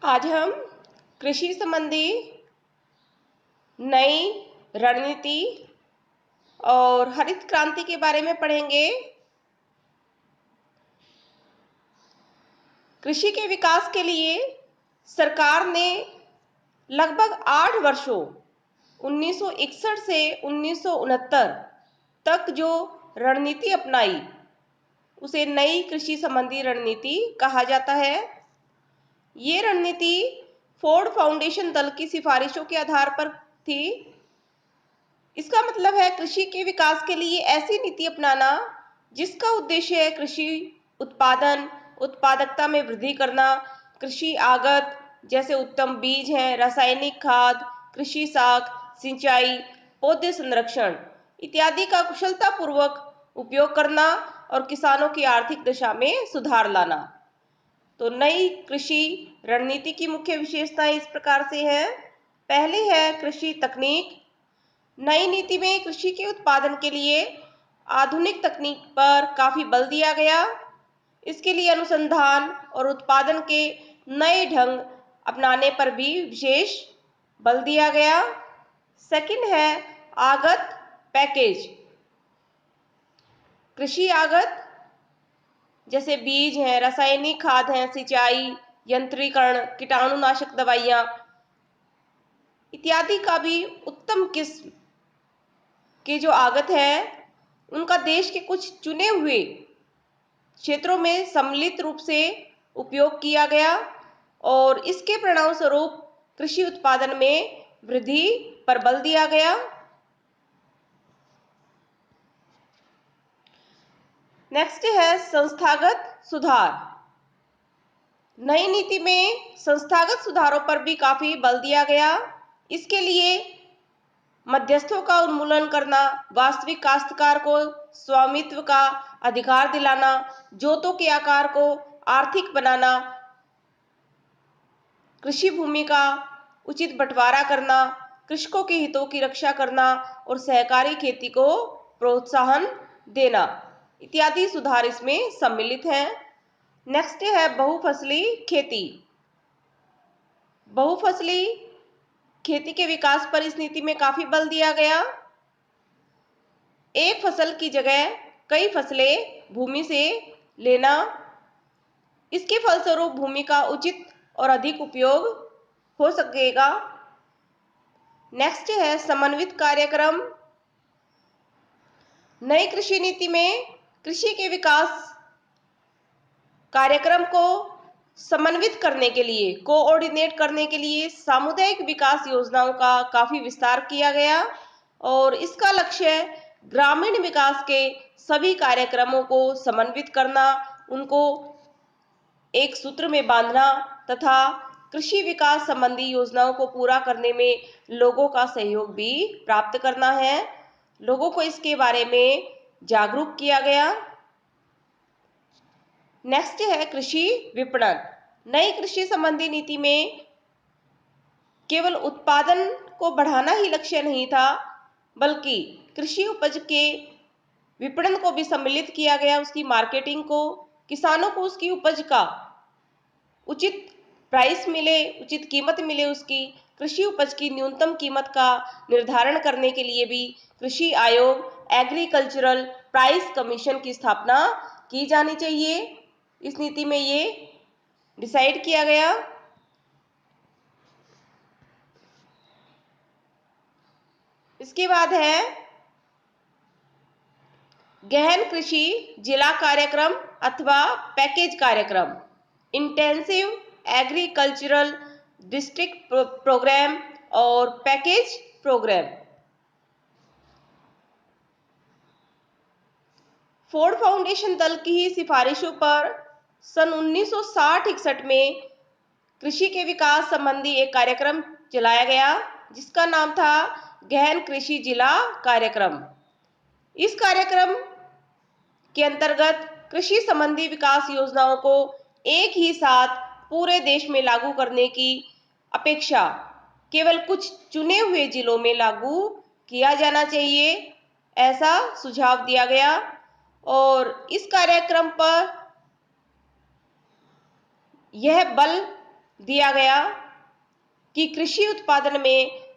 आज हम कृषि संबंधी नई रणनीति और हरित क्रांति के बारे में पढ़ेंगे। कृषि के विकास के लिए सरकार ने लगभग 8 वर्षों 1961 से 1969 तक जो रणनीति अपनाई उसे नई कृषि संबंधी रणनीति कहा जाता है। ये रणनीति फोर्ड फाउंडेशन दल की सिफारिशों के आधार पर थी। इसका मतलब है कृषि के विकास के लिए ऐसी नीति अपनाना जिसका उद्देश्य है कृषि उत्पादन, उत्पादकता में वृद्धि करना, कृषि आगत जैसे उत्तम बीज हैं, रासायनिक खाद, कृषि साख, सिंचाई, पौधे संरक्षण इत्यादि का कुशलतापूर्वक उपयोग करना और किसानों की आर्थिक दशा में सुधार लाना। तो नई कृषि रणनीति की मुख्य विशेषताएं इस प्रकार से है। पहली है कृषि तकनीक। नई नीति में कृषि के उत्पादन के लिए आधुनिक तकनीक पर काफी बल दिया गया। इसके लिए अनुसंधान और उत्पादन के नए ढंग अपनाने पर भी विशेष बल दिया गया। सेकंड है आगत पैकेज। कृषि आगत जैसे बीज हैं, रासायनिक खाद हैं, सिंचाई, यंत्रीकरण, कीटाणुनाशक दवाइयां इत्यादि का भी उत्तम किस्म की जो आगत है उनका देश के कुछ चुने हुए क्षेत्रों में सम्मिलित रूप से उपयोग किया गया और इसके परिणाम स्वरूप कृषि उत्पादन में वृद्धि पर बल दिया गया। नेक्स्ट है संस्थागत सुधार। नई नीति में संस्थागत सुधारों पर भी काफी बल दिया गया। इसके लिए मध्यस्थों का उन्मूलन करना, वास्तविक काश्तकार को स्वामित्व का अधिकार दिलाना, जोतों के आकार को आर्थिक बनाना, कृषि भूमि का उचित बंटवारा करना, कृषकों के हितों की रक्षा करना और सहकारी खेती को प्रोत्साहन देना इत्यादि सुधार इसमें सम्मिलित हैं। नेक्स्ट है बहुफसली खेती। बहुफसली खेती के विकास पर इस नीति में काफी बल दिया गया। एक फसल की जगह कई फसलें भूमि से लेना, इसके फलस्वरूप भूमि का उचित और अधिक उपयोग हो सकेगा। नेक्स्ट है समन्वित कार्यक्रम। नई कृषि नीति में कृषि के विकास कार्यक्रम को समन्वित करने के लिए, कोऑर्डिनेट करने के लिए सामुदायिक विकास योजनाओं का काफी विस्तार किया गया और इसका लक्ष्य ग्रामीण विकास के सभी कार्यक्रमों को समन्वित करना, उनको एक सूत्र में बांधना तथा कृषि विकास संबंधी योजनाओं को पूरा करने में लोगों का सहयोग भी प्राप्त करना है। लोगों को इसके बारे में जागरूक किया गया। नेक्स्ट है कृषि विपणन। नई कृषि संबंधी नीति में केवल उत्पादन को बढ़ाना ही लक्ष्य नहीं था, बल्कि कृषि उपज के विपणन को भी सम्मिलित किया गया। उसकी मार्केटिंग को, किसानों को उसकी उपज का उचित प्राइस मिले, उचित कीमत मिले, उसकी कृषि उपज की न्यूनतम कीमत का निर्धारण करने के लिए भी कृषि आयोग, एग्रीकल्चरल प्राइस कमीशन की स्थापना की जानी चाहिए। इस नीति में ये डिसाइड किया गया। इसके बाद है गहन कृषि जिला कार्यक्रम अथवा पैकेज कार्यक्रम, इंटेंसिव एग्रीकल्चरल डिस्ट्रिक्ट प्रोग्राम और पैकेज प्रोग्राम। फोर्ड फाउंडेशन दल की ही सिफारिशों पर सन 1960-61 में कृषि के विकास संबंधी एक कार्यक्रम चलाया गया जिसका नाम था गहन कृषि जिला कार्यक्रम। इस कार्यक्रम के अंतर्गत कृषि संबंधी विकास योजनाओं को एक ही साथ पूरे देश में लागू करने की अपेक्षा केवल कुछ चुने हुए जिलों में लागू किया जाना चाहिए, ऐसा सुझाव दिया गया। और इस कार्यक्रम पर यह बल दिया गया कि कृषि उत्पादन में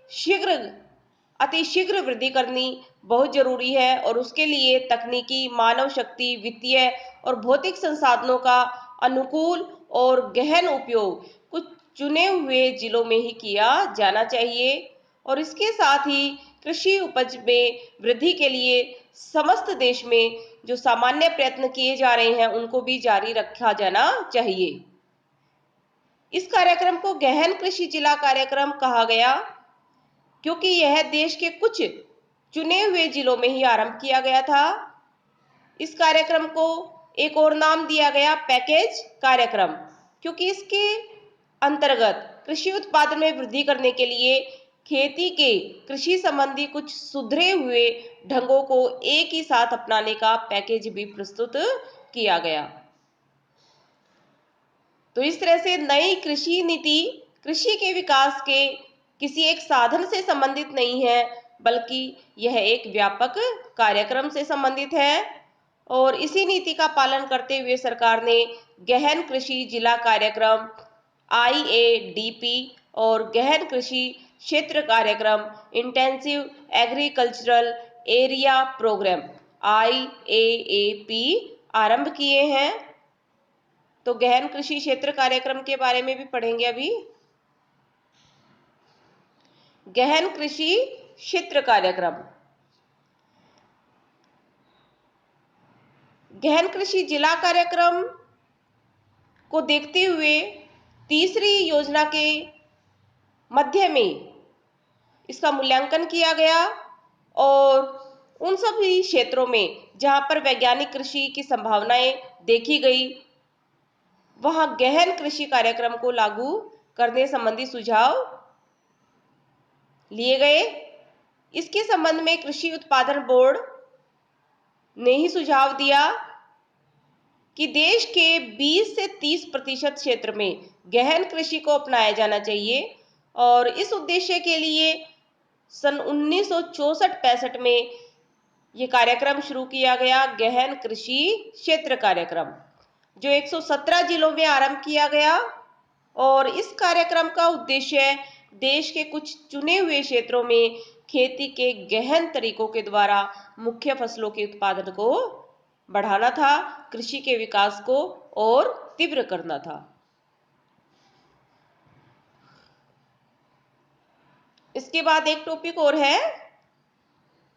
अतिशीघ्र वृद्धि करनी बहुत जरूरी है और उसके लिए तकनीकी, मानव शक्ति, वित्तीय और भौतिक संसाधनों का अनुकूल और गहन उपयोग कुछ चुने हुए जिलों में ही किया जाना चाहिए और इसके साथ ही कृषि उपज में वृद्धि के लिए समस्त देश में जो सामान्य प्रयत्न किए जा रहे हैं उनको भी जारी रखा जाना चाहिए। इस कार्यक्रम को गहन कृषि जिला कार्यक्रम कहा गया क्योंकि यह देश के कुछ चुने हुए जिलों में ही आरंभ किया गया था। इस कार्यक्रम को एक और नाम दिया गया पैकेज कार्यक्रम, क्योंकि इसके अंतर्गत कृषि उत्पादन में वृद्धि करने के लिए खेती के कृषि संबंधी कुछ सुधरे हुए ढंगों को एक ही साथ अपनाने का पैकेज भी प्रस्तुत किया गया। तो इस तरह से नई कृषि नीति कृषि के विकास के किसी एक साधन से संबंधित नहीं है, बल्कि यह एक व्यापक कार्यक्रम से संबंधित है और इसी नीति का पालन करते हुए सरकार ने गहन कृषि जिला कार्यक्रम IADP और गहन कृषि क्षेत्र कार्यक्रम intensive agricultural area programme IAAP आरंभ किए हैं। तो गहन कृषि क्षेत्र कार्यक्रम के बारे में भी पढ़ेंगे अभी। गहन कृषि क्षेत्र कार्यक्रम, गहन कृषि जिला कार्यक्रम को देखते हुए तीसरी योजना के मध्य में इसका मूल्यांकन किया गया और उन सभी क्षेत्रों में जहां पर वैज्ञानिक कृषि की संभावनाएं देखी गई, वहां गहन कृषि कार्यक्रम को लागू करने संबंधी सुझाव लिए गए। इसके संबंध में कृषि उत्पादन बोर्ड ने ही सुझाव दिया कि देश के 20 से 30% क्षेत्र में गहन कृषि को अपनाया जाना चाहिए और इस उद्देश्य के लिए सन 1964-65 में ये कार्यक्रम शुरू किया गया, गहन कृषि क्षेत्र कार्यक्रम, जो 117 जिलों में आरंभ किया गया और इस कार्यक्रम का उद्देश्य देश के कुछ चुने हुए क्षेत्रों में खेती के गहन तरीकों के द्वारा मुख्य फसलों के उत्पादन को बढ़ाना था, कृषि के विकास को और तीव्र करना था। इसके बाद एक टॉपिक और है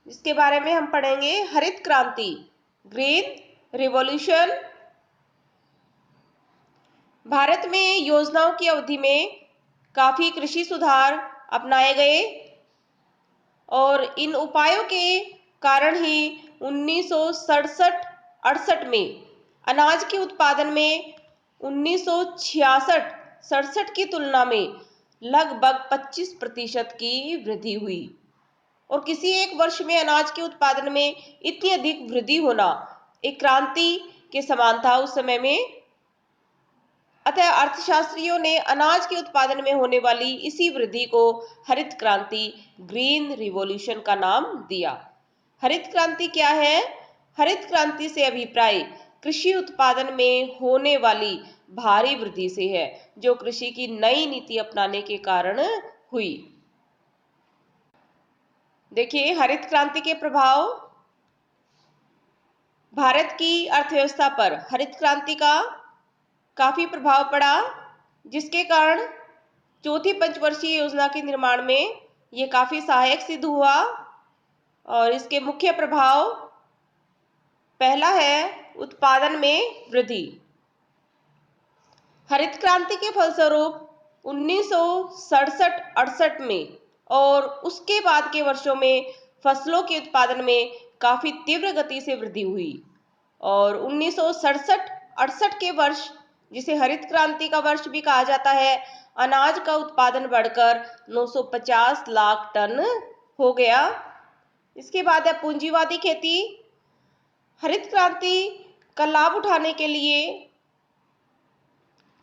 जिसके बारे में हम पढ़ेंगे, हरित क्रांति, ग्रीन रिवॉल्यूशन। भारत में योजनाओं की अवधि में काफी कृषि सुधार अपनाए गए और इन उपायों के कारण ही 1967-68 में अनाज के उत्पादन में 1966-67 की तुलना में लगभग 25% की वृद्धि हुई और किसी एक वर्ष में अनाज के उत्पादन में इतनी अधिक वृद्धि होना एक क्रांति के समान था उस समय में। अतः अर्थशास्त्रियों ने अनाज के उत्पादन में होने वाली इसी वृद्धि को हरित क्रांति, ग्रीन रिवॉल्यूशन का नाम दिया। हरित क्रांति क्या है? हरित क्रांति से अभिप्राय कृषि उत्पादन में होने वाली भारी वृद्धि से है, जो कृषि की नई नीति अपनाने के कारण हुई। देखिए, हरित क्रांति के प्रभाव भारत की अर्थव्यवस्था पर हरित क्रांति का काफी प्रभाव पड़ा, जिसके कारण चौथी पंचवर्षीय योजना के निर्माण में ये काफी सहायक सिद्ध हुआ। और इसके मुख्य प्रभाव, पहला है उत्पादन में वृद्धि। हरित क्रांति के फलस्वरूप 1967-68 में और उसके बाद के वर्षों में फसलों के उत्पादन में काफी तीव्र गति से वृद्धि हुई और 1967-68 के वर्ष, जिसे हरित क्रांति का वर्ष भी कहा जाता है, अनाज का उत्पादन बढ़कर 950 लाख टन हो गया। इसके बाद है पूंजीवादी खेती। हरित क्रांति का लाभ उठाने के लिए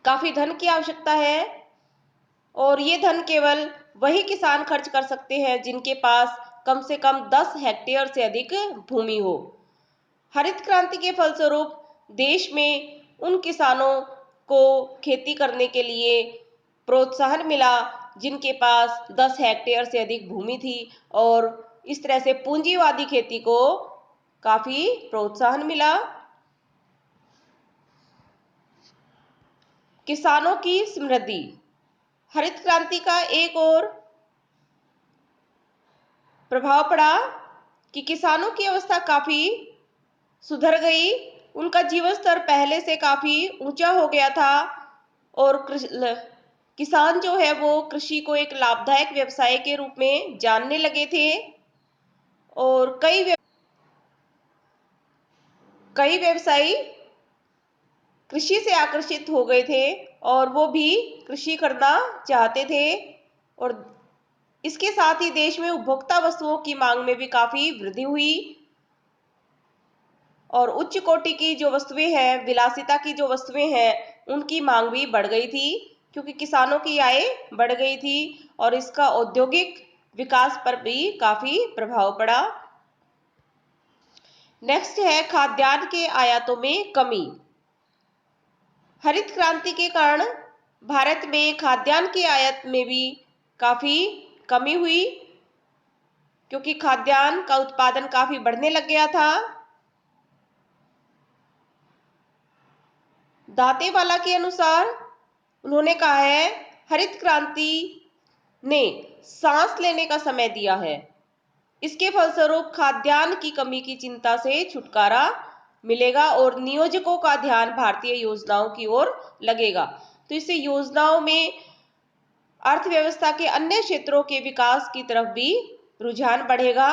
काफी धन की आवश्यकता है और ये धन केवल वही किसान खर्च कर सकते हैं जिनके पास कम से कम 10 हेक्टेयर से अधिक भूमि हो। हरित क्रांति के फलस्वरूप देश में उन किसानों को खेती करने के लिए प्रोत्साहन मिला, जिनके पास 10 हेक्टेयर से अधिक भूमि थी, और इस तरह से पूंजीवादी खेती को काफी प्रोत्साहन मिला। किसानों की समृद्धि। हरित क्रांति का एक और प्रभाव पड़ा कि किसानों की अवस्था काफी सुधर गई। उनका जीवन स्तर पहले से काफी ऊंचा हो गया था, और किसान जो है वो कृषि को एक लाभदायक व्यवसाय के रूप में जानने लगे थे, और कई व्यवसायी कृषि से आकर्षित हो गए थे, और वो भी कृषि करना चाहते थे। और इसके साथ ही देश में उपभोक्ता वस्तुओं की मांग में भी काफी वृद्धि हुई, और उच्च कोटि की जो वस्तुएं हैं, विलासिता की जो वस्तुएं हैं, उनकी मांग भी बढ़ गई थी, क्योंकि किसानों की आय बढ़ गई थी, और इसका औद्योगिक विकास पर भी काफी प्रभाव पड़ा। नेक्स्ट है खाद्यान्न के आयातों में कमी। हरित क्रांति के कारण भारत में खाद्यान्न के आयात में भी काफी कमी हुई, क्योंकि खाद्यान्न का उत्पादन काफी बढ़ने लग गया था। दांतेवाला के अनुसार उन्होंने कहा है, हरित क्रांति ने सांस लेने का समय दिया है। इसके फलस्वरूप खाद्यान्न की कमी की चिंता से छुटकारा मिलेगा, और नियोजकों का ध्यान भारतीय योजनाओं की ओर लगेगा। तो इससे योजनाओं में अर्थव्यवस्था के अन्य क्षेत्रों के विकास की तरफ भी रुझान बढ़ेगा।